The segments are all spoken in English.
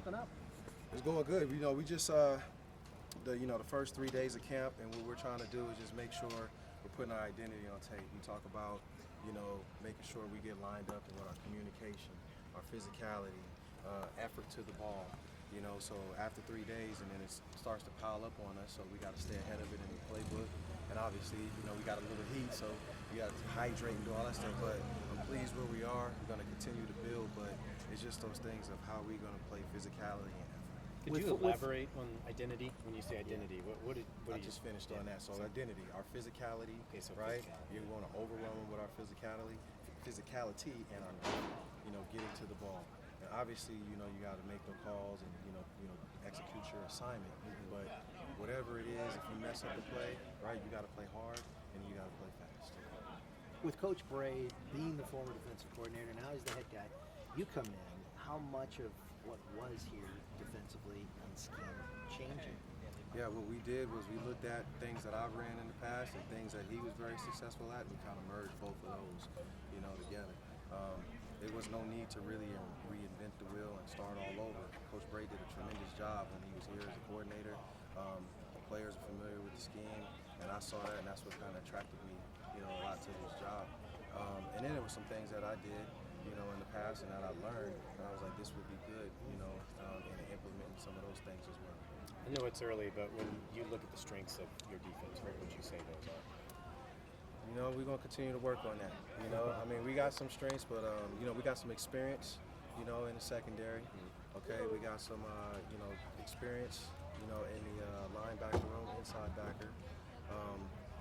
looking up? It's going good. You know, we just the first 3 days of camp, and what we're trying to do is just make sure we're putting our identity on tape. We talk about, making sure we get lined up with our communication, our physicality, effort to the ball. So after 3 days, and then it starts to pile up on us, so we got to stay ahead of it in the playbook. And obviously, we got a little heat, so we got to hydrate and do all that stuff. But I'm pleased where we are. We're going to continue to build, but it's just those things of how we're going to play physicality and effort. Could you elaborate on identity? When you say identity, what I just finished on that. So identity, our physicality, right? Physicality. You want to overwhelm them with our physicality, and our getting to the ball. And obviously, you got to make the calls and execute your assignment. But whatever it is, if you mess up the play, right, you got to play hard and you got to play fast. With Coach Bray being the former defensive coordinator, now he's the head guy, you come in, how much of what was here defensively and scheme changing? Yeah, what we did was we looked at things that I've ran in the past and things that he was very successful at, and we kind of merged both of those, together. There was no need to really reinvent the wheel and start all over. Coach Bray did a tremendous job when he was here as a coordinator. The players are familiar with the scheme, and I saw that, and that's what kind of attracted me, a lot to this job. And then there were some things that I did, in the past and that I learned, and I was like, this would be good, and implementing some of those things as well. I know it's early, but when you look at the strengths of your defense, what would you say those are? We're going to continue to work on that. We got some strengths, but, we got some experience, in the secondary. Okay, we got some, experience, in the linebacker room, inside backer.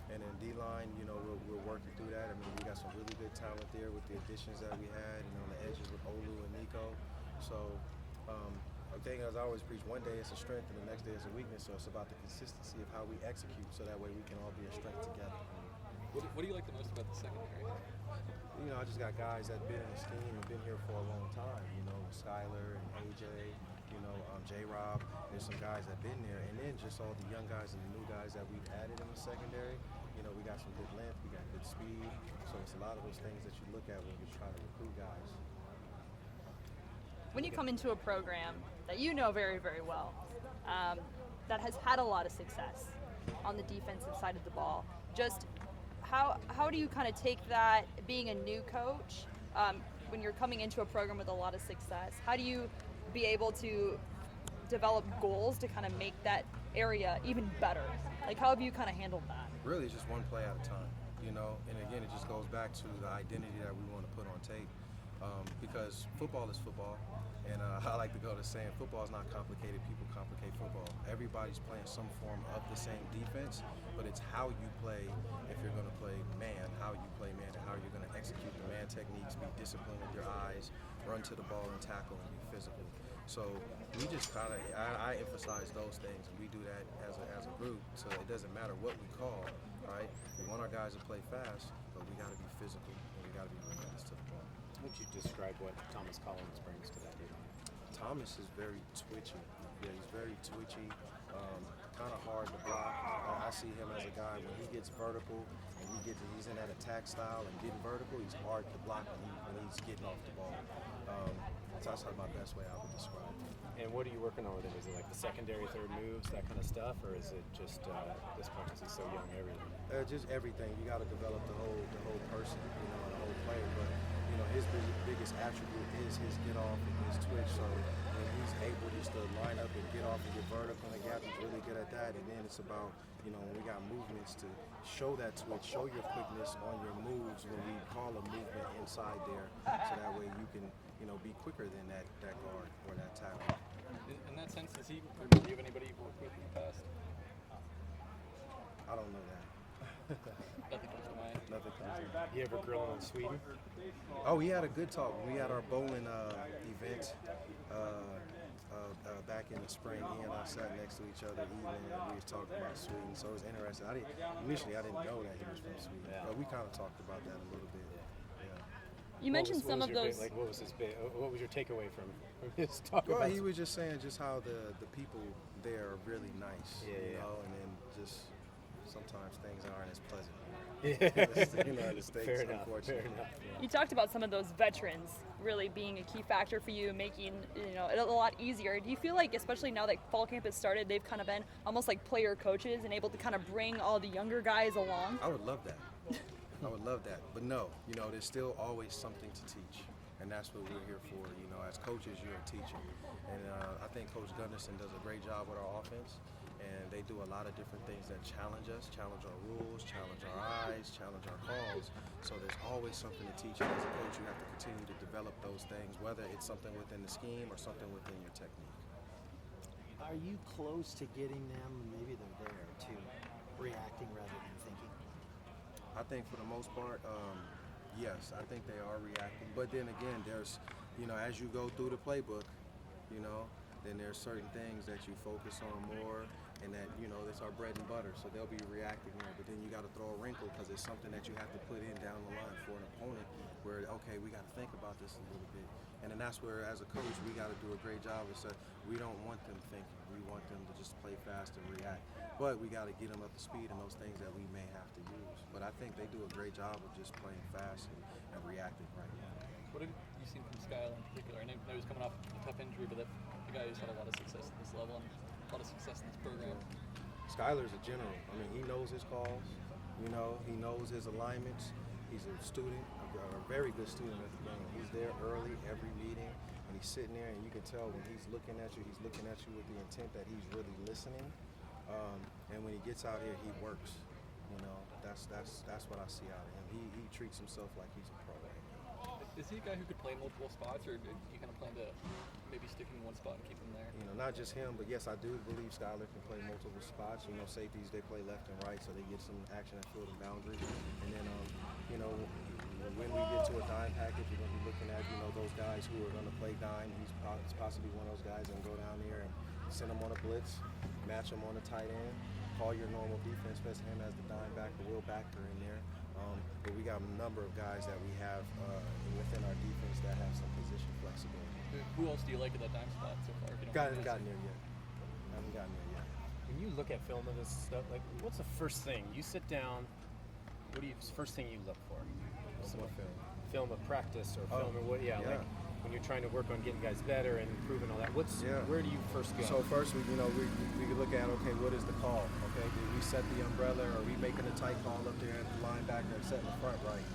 And in D-line, we're working through that. We got some really good talent there with the additions that we had, on the edges with Olu and Nico. So, the thing is, I always preach, one day it's a strength and the next day it's a weakness. So it's about the consistency of how we execute, so that way we can all be a strength together. What do you like the most about the secondary? I just got guys that been in the scheme and been here for a long time. Skyler and AJ, J-Rob. There's some guys that been there, and then just all the young guys and the new guys that we've added in the secondary. We got some good length, we got good speed. So it's a lot of those things that you look at when you're trying to recruit guys. When you come into a program that you know very, very well, that has had a lot of success on the defensive side of the ball, just how do you kind of take that, being a new coach, when you're coming into a program with a lot of success, how do you be able to develop goals to kind of make that area even better? Like, how have you kind of handled that? Really, just one play at a time, and again, it just goes back to the identity that we want to put on tape, because football is football, and I like to go to saying football is not complicated, people complicate football. Everybody's playing some form of the same defense, but it's how you play. If you're going to play man, how you play man, and how you're going to execute the man techniques, be disciplined with your eyes, run to the ball and tackle, and be physical. So we just kind of, I emphasize those things, and we do that as a group, so it doesn't matter what we call, right? We want our guys to play fast, but we got to be physical, and we got to be relentless to the ball. How would you describe what Thomas Collins brings to that team? Thomas is very twitchy. Yeah, he's very twitchy, kind of hard to block. I see him as a guy, when he gets vertical and he's in that attack style and getting vertical, he's hard to block when he's getting off the ball. So that's my best way I would describe it. And what are you working on with him? Is it like the secondary, third moves, that kind of stuff, or is it just this point because he's so young, everything? Just everything. You got to develop the whole person, and the whole player. But his biggest attribute is his get off and his twitch. So when he's able just to line up and get off and get vertical and gap, he's really good at that. And then it's about when we got movements, to show that twitch, show your quickness on your moves when we call a movement inside there, so that way you can be quicker than that guard or that tackle. In that sense, do you have anybody you've worked with in the past? I don't know that. Nothing comes to mind. Nothing comes to mind. You ever grill him in Sweden? Oh, we had a good talk. We had our bowling event back in the spring. He and I sat next to each other eating, and we was talking about Sweden. So it was interesting. Initially I didn't know that he was from Sweden, but we kind of talked about that a little bit. You mentioned some of those. What was your takeaway from his talk? Well, he was just saying just how the people there are really nice, and then just sometimes things aren't as pleasant. Yeah. You know, the States, Fair enough. unfortunately. Fair enough. Yeah. You talked about some of those veterans really being a key factor for you, making it a lot easier. Do you feel like, especially now that fall camp has started, they've kind of been almost like player coaches and able to kind of bring all the younger guys along? I would love that. I would love that. But no, you know, there's still always something to teach. And that's what we're here for. You know, as coaches, you're a teacher. And I think Coach Gunderson does a great job with our offense. And they do a lot of different things that challenge us, challenge our rules, challenge our eyes, challenge our calls. So there's always something to teach. And as a coach, you have to continue to develop those things, whether it's something within the scheme or something within your technique. Are you close to getting them, maybe they're there, to reacting rather than thinking? I think for the most part, yes, I think they are reacting. But then again, there's, you know, as you go through the playbook, you know, then there's certain things that you focus on more and that, you know, it's our bread and butter. So they'll be reacting there. But then you got to throw a wrinkle because it's something that you have to put in down the line for an opponent where, okay, we got to think about this a little bit. And then that's where, as a coach, we got to do a great job of saying we don't want them thinking. We want them to just play fast and react. But we got to get them up to speed in those things that we may have to use. But I think they do a great job of just playing fast and reacting right now. What have you seen from Skylar in particular? I know he's coming off a tough injury, but the guy who's had a lot of success at this level and a lot of success in this program. Skylar's a general. I mean, he knows his calls. You know, he knows his alignments. He's a student, a very good student at the game. He's there early every meeting, and he's sitting there, and you can tell when he's looking at you with the intent that he's really listening. And when he gets out here, he works. You know, that's what I see out of him. He treats himself like he's a pro. Is he a guy who could play multiple spots, or do you kind of plan to maybe stick him in one spot and keep him there? You know, not just him, but yes, I do believe Skylar can play multiple spots. You know, safeties, they play left and right, so they get some action at field and boundary. And then, you know, when we get to a dime package, you're going to be looking at, you know, those guys who are going to play dime. He's possibly one of those guys and go down there and send them on a blitz, match them on a tight end, call your normal defense, especially him as the dime back, the will backer in there. But we got a number of guys that we have within our defense that have some position flexibility. Who else do you like at that dime spot so far? If you don't Haven't mind gotten me there yet. Haven't gotten there yet. When you look at film of this stuff, like, what's the first thing you sit down? What do you first thing you look for? What film? Film of practice or Oh, film of what? Yeah, yeah. like when you're trying to work on getting guys better and improving all that. Where do you first go? So first, we look at, okay, what is the call? Okay, did we set the umbrella? Are we making a tight call up there at the linebacker and setting the front right?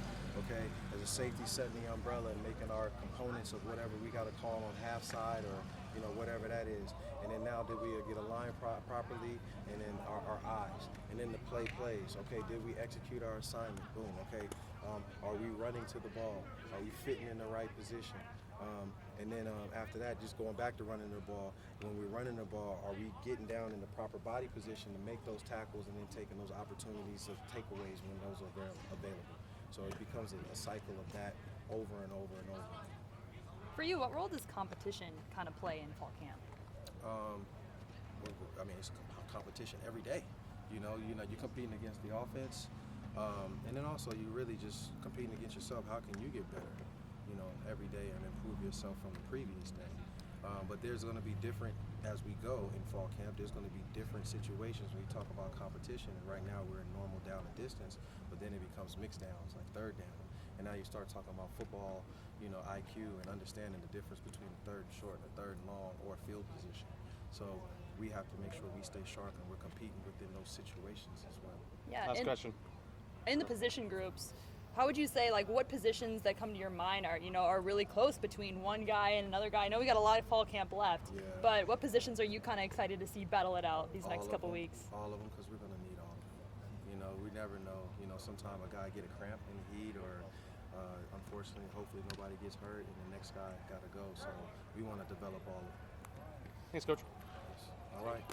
Okay, as a safety, setting the umbrella and making our components of whatever we got to call on half side or, you know, whatever that is. And then now did we get a line properly? And then our eyes. And then the plays. Okay, did we execute our assignment? Boom, okay. Are we running to the ball? Are we fitting in the right position? And then after that, just going back to running the ball. When we're running the ball, are we getting down in the proper body position to make those tackles and then taking those opportunities of takeaways when those are available? So it becomes a cycle of that over and over and over. For you, what role does competition kind of play in fall camp? I mean, it's competition every day. You know, you're competing against the offense, and then also you really just competing against yourself. How can you get better? You know, every day and improve yourself from the previous day. But there's going to be different as we go in fall camp. There's going to be different situations when we talk about competition. And right now we're in normal down and distance, but then it becomes mixed downs, like third down. And now you start talking about football, you know, IQ and understanding the difference between the third and short and the third and long or field position. So we have to make sure we stay sharp and we're competing within those situations as well. Yeah. Last question. In the position groups, how would you say, like, what positions that come to your mind are really close between one guy and another guy? I know we got a lot of fall camp left, but what positions are you kind of excited to see battle it out these next couple weeks? All of them, because we're going to need all of them. You know, we never know. You know, sometimes a guy get a cramp in the heat or unfortunately, hopefully nobody gets hurt and the next guy got to go. So we want to develop all of them. Thanks, Coach. All right.